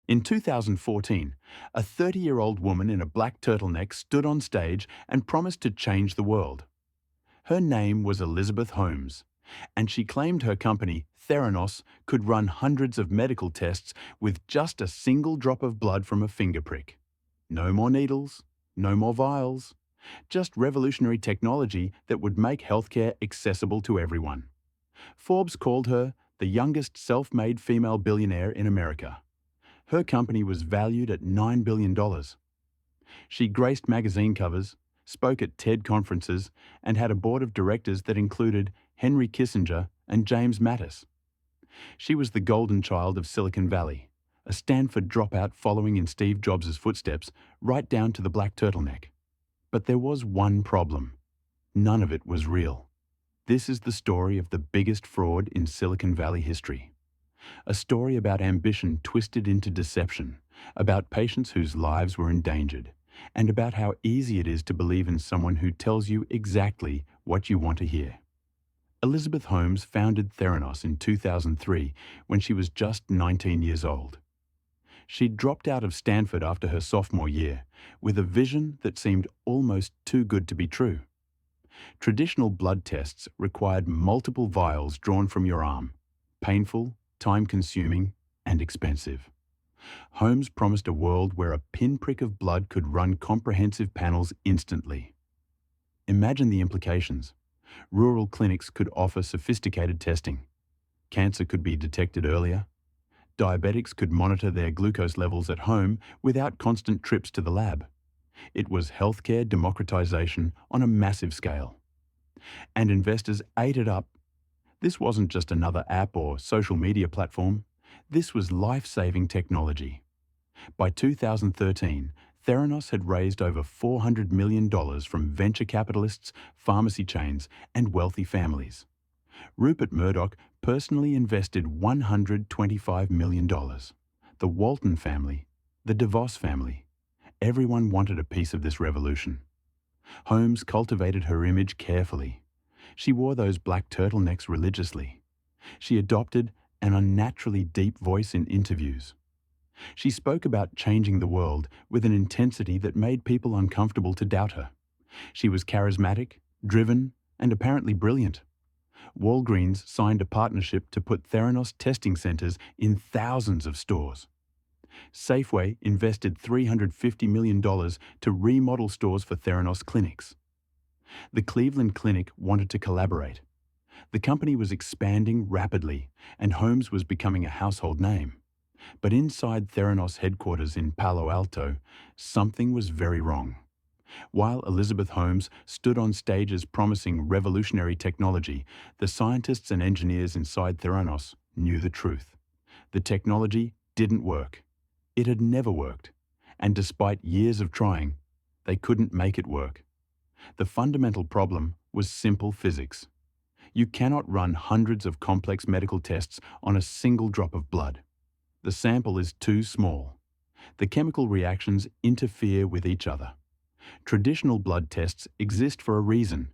In 2014, a 30-year-old woman in a black turtleneck stood on stage and promised to change the world. Her name was Elizabeth Holmes, and she claimed her company, Theranos, could run hundreds of medical tests with just a single drop of blood from a finger prick. No more needles, no more vials, just revolutionary technology that would make healthcare accessible to everyone. Forbes called her the youngest self-made female billionaire in America. Her company was valued at $9 billion. She graced magazine covers, spoke at TED conferences, and had a board of directors that included Henry Kissinger and James Mattis. She was the golden child of Silicon Valley, a Stanford dropout following in Steve Jobs' footsteps right down to the black turtleneck. But there was one problem. None of it was real. This is the story of the biggest fraud in Silicon Valley history. A story about ambition twisted into deception, about patients whose lives were endangered, and about how easy it is to believe in someone who tells you exactly what you want to hear. Elizabeth Holmes founded Theranos in 2003 when she was just 19 years old. She'd dropped out of Stanford after her sophomore year with a vision that seemed almost too good to be true. Traditional blood tests required multiple vials drawn from your arm, painful, time-consuming, and expensive. Holmes promised a world where a pinprick of blood could run comprehensive panels instantly. Imagine the implications. Rural clinics could offer sophisticated testing. Cancer could be detected earlier. Diabetics could monitor their glucose levels at home without constant trips to the lab. It was healthcare democratization on a massive scale. And investors ate it up. This wasn't just another app or social media platform. This was life-saving technology. By 2013, Theranos had raised over $400 million from venture capitalists, pharmacy chains, and wealthy families. Rupert Murdoch personally invested $125 million. The Walton family, the DeVos family, everyone wanted a piece of this revolution. Holmes cultivated her image carefully. She wore those black turtlenecks religiously. She adopted an unnaturally deep voice in interviews. She spoke about changing the world with an intensity that made people uncomfortable to doubt her. She was charismatic, driven, and apparently brilliant. Walgreens signed a partnership to put Theranos testing centers in thousands of stores. Safeway invested $350 million to remodel stores for Theranos clinics. The Cleveland Clinic wanted to collaborate. The company was expanding rapidly, and Holmes was becoming a household name. But inside Theranos headquarters in Palo Alto, something was very wrong. While Elizabeth Holmes stood on stages promising revolutionary technology, the scientists and engineers inside Theranos knew the truth. The technology didn't work. It had never worked. And despite years of trying, they couldn't make it work. The fundamental problem was simple physics. You cannot run hundreds of complex medical tests on a single drop of blood. The sample is too small. The chemical reactions interfere with each other. Traditional blood tests exist for a reason.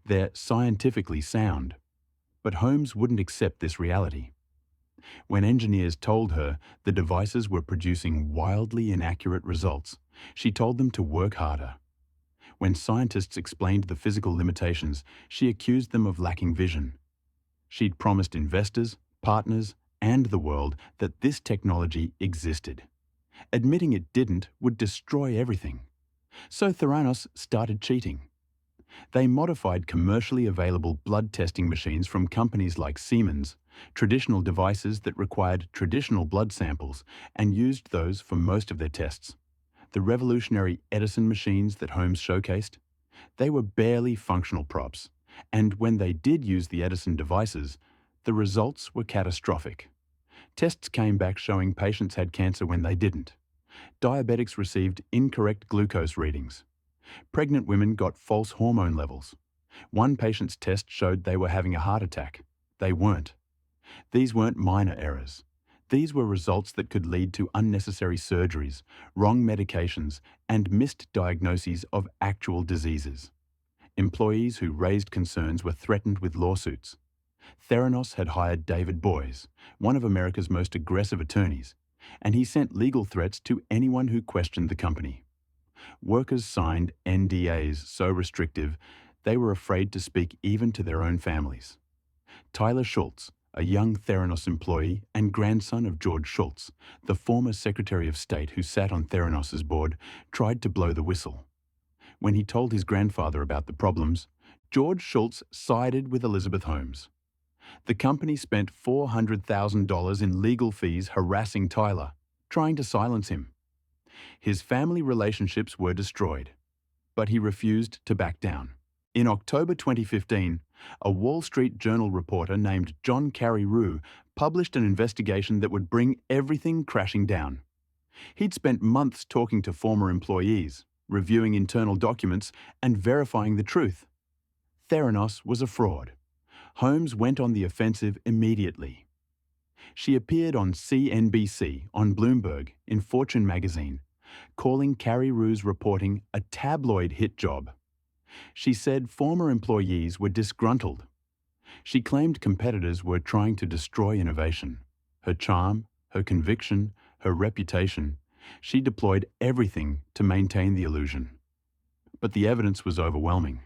They're scientifically sound. But Holmes wouldn't accept this reality. When engineers told her the devices were producing wildly inaccurate results, she told them to work harder. When scientists explained the physical limitations, she accused them of lacking vision. She'd promised investors, partners, and the world that this technology existed. Admitting it didn't would destroy everything. So Theranos started cheating. They modified commercially available blood testing machines from companies like Siemens, traditional devices that required traditional blood samples, and used those for most of their tests. The revolutionary Edison machines that Holmes showcased, they were barely functional props, and when they did use the Edison devices, the results were catastrophic. Tests came back showing patients had cancer when they didn't. Diabetics received incorrect glucose readings. Pregnant women got false hormone levels. One patient's test showed they were having a heart attack. They weren't. These weren't minor errors. These were results that could lead to unnecessary surgeries, wrong medications, and missed diagnoses of actual diseases. Employees who raised concerns were threatened with lawsuits. Theranos had hired David Boies, one of America's most aggressive attorneys. and he sent legal threats to anyone who questioned the company. Workers signed NDAs so restrictive they were afraid to speak even to their own families. Tyler Schultz, a young Theranos employee and grandson of George Schultz, the former Secretary of State who sat on Theranos' board, tried to blow the whistle. When he told his grandfather about the problems, George Schultz sided with Elizabeth Holmes. The company spent $400,000 in legal fees harassing Tyler, trying to silence him. His family relationships were destroyed, but he refused to back down. In October 2015, a Wall Street Journal reporter named John Carreyrou published an investigation that would bring everything crashing down. He'd spent months talking to former employees, reviewing internal documents, and verifying the truth. Theranos was a fraud. Holmes went on the offensive immediately. She appeared on CNBC, on Bloomberg, in Fortune magazine, calling Carreyrou's reporting a tabloid hit job. She said former employees were disgruntled. She claimed competitors were trying to destroy innovation. Her charm, her conviction, her reputation, she deployed everything to maintain the illusion. But the evidence was overwhelming.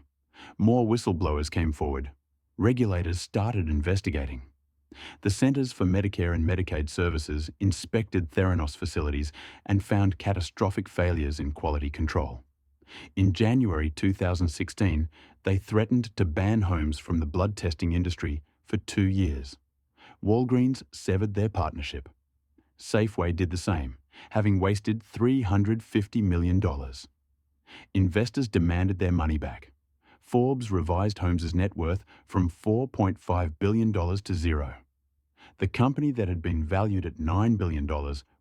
More whistleblowers came forward. Regulators started investigating. The Centers for Medicare and Medicaid Services inspected Theranos facilities and found catastrophic failures in quality control. In January 2016, they threatened to ban Holmes from the blood testing industry for 2 years. Walgreens severed their partnership. Safeway did the same, having wasted $350 million. Investors demanded their money back. Forbes revised Holmes' net worth from $4.5 billion to zero. The company that had been valued at $9 billion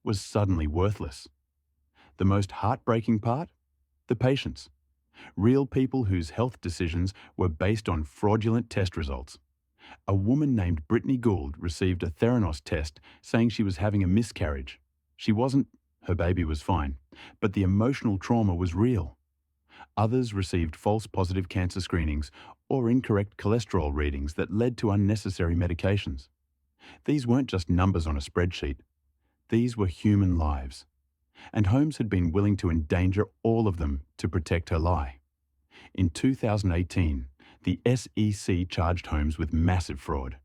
was suddenly worthless. The most heartbreaking part? The patients. Real people whose health decisions were based on fraudulent test results. A woman named Brittany Gould received a Theranos test saying she was having a miscarriage. She wasn't, her baby was fine, but the emotional trauma was real. Others received false positive cancer screenings or incorrect cholesterol readings that led to unnecessary medications. These weren't just numbers on a spreadsheet. These were human lives. And Holmes had been willing to endanger all of them to protect her lie. In 2018, the SEC charged Holmes with massive fraud.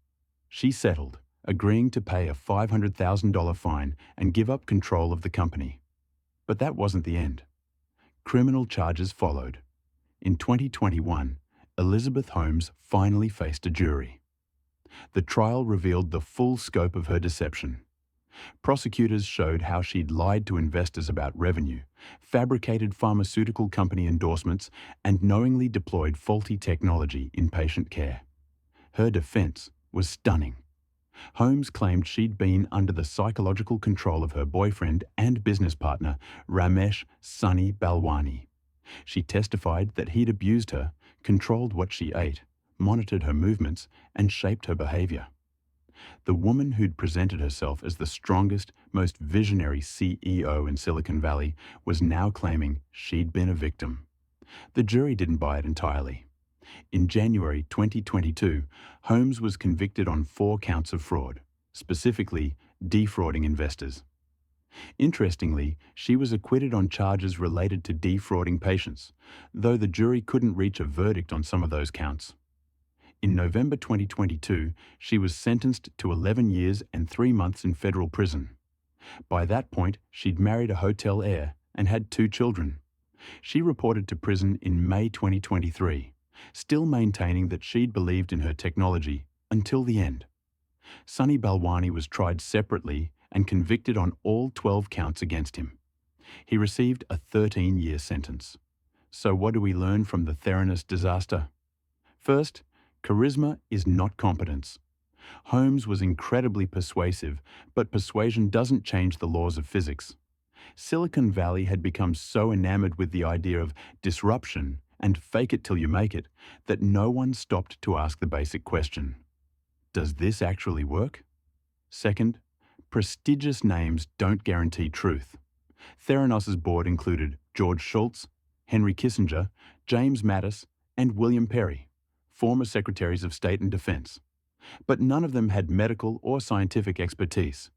She settled, agreeing to pay a $500,000 fine and give up control of the company. But that wasn't the end. Criminal charges followed. In 2021, Elizabeth Holmes finally faced a jury. The trial revealed the full scope of her deception. Prosecutors showed how she'd lied to investors about revenue, fabricated pharmaceutical company endorsements, and knowingly deployed faulty technology in patient care. Her defense was stunning. Holmes claimed she'd been under the psychological control of her boyfriend and business partner, Ramesh Sunny Balwani. She testified that he'd abused her, controlled what she ate, monitored her movements, and shaped her behavior. The woman who'd presented herself as the strongest, most visionary CEO in Silicon Valley was now claiming she'd been a victim. The jury didn't buy it entirely. In January 2022, Holmes was convicted on 4 counts of fraud, specifically defrauding investors. Interestingly, she was acquitted on charges related to defrauding patients, though the jury couldn't reach a verdict on some of those counts. In November 2022, she was sentenced to 11 years and 3 months in federal prison. By that point, she'd married a hotel heir and had 2 children. She reported to prison in May 2023, still maintaining that she'd believed in her technology until the end. Sunny Balwani was tried separately and convicted on all 12 counts against him. He received a 13-year sentence. So what do we learn from the Theranos disaster? First, charisma is not competence. Holmes was incredibly persuasive, but persuasion doesn't change the laws of physics. Silicon Valley had become so enamored with the idea of disruption and fake it till you make it that no one stopped to ask the basic question: does this actually work? Second, prestigious names don't guarantee truth. Theranos' board included George Shultz, Henry Kissinger, James Mattis, and William Perry, former Secretaries of State and Defense. But none of them had medical or scientific expertise.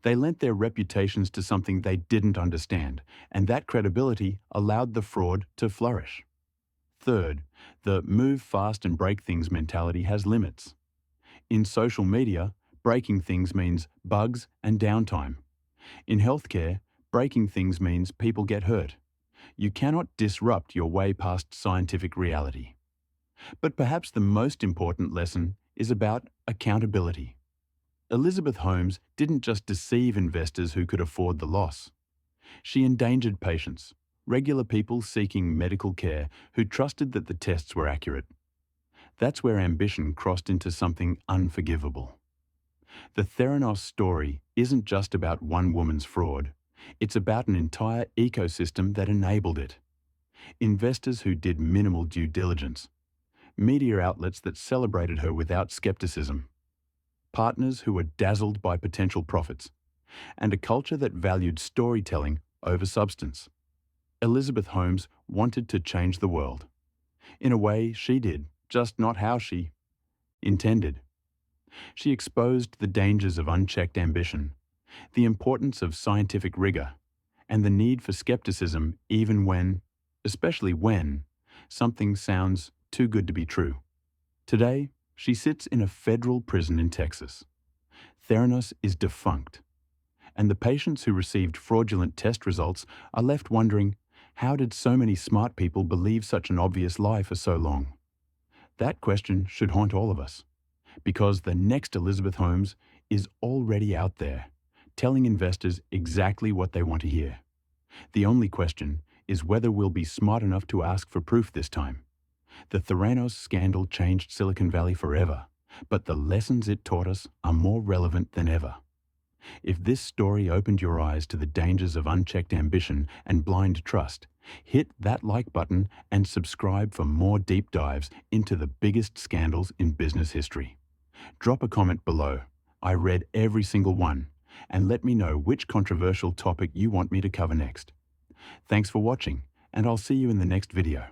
They lent their reputations to something they didn't understand, and that credibility allowed the fraud to flourish. Third, the move fast and break things mentality has limits. In social media, breaking things means bugs and downtime. In healthcare, breaking things means people get hurt. You cannot disrupt your way past scientific reality. But perhaps the most important lesson is about accountability. Elizabeth Holmes didn't just deceive investors who could afford the loss. She endangered patients, regular people seeking medical care who trusted that the tests were accurate. That's where ambition crossed into something unforgivable. The Theranos story isn't just about one woman's fraud. It's about an entire ecosystem that enabled it. Investors who did minimal due diligence, media outlets that celebrated her without skepticism, partners who were dazzled by potential profits, and a culture that valued storytelling over substance. Elizabeth Holmes wanted to change the world. In a way, she did, just not how she intended. She exposed the dangers of unchecked ambition, the importance of scientific rigor, and the need for skepticism even when, especially when, something sounds too good to be true. Today, she sits in a federal prison in Texas. Theranos is defunct, and the patients who received fraudulent test results are left wondering, how did so many smart people believe such an obvious lie for so long? That question should haunt all of us, because the next Elizabeth Holmes is already out there, telling investors exactly what they want to hear. The only question is whether we'll be smart enough to ask for proof this time. The Theranos scandal changed Silicon Valley forever, but the lessons it taught us are more relevant than ever. If this story opened your eyes to the dangers of unchecked ambition and blind trust, hit that like button and subscribe for more deep dives into the biggest scandals in business history. Drop a comment below. I read every single one, and let me know which controversial topic you want me to cover next. Thanks for watching, and I'll see you in the next video.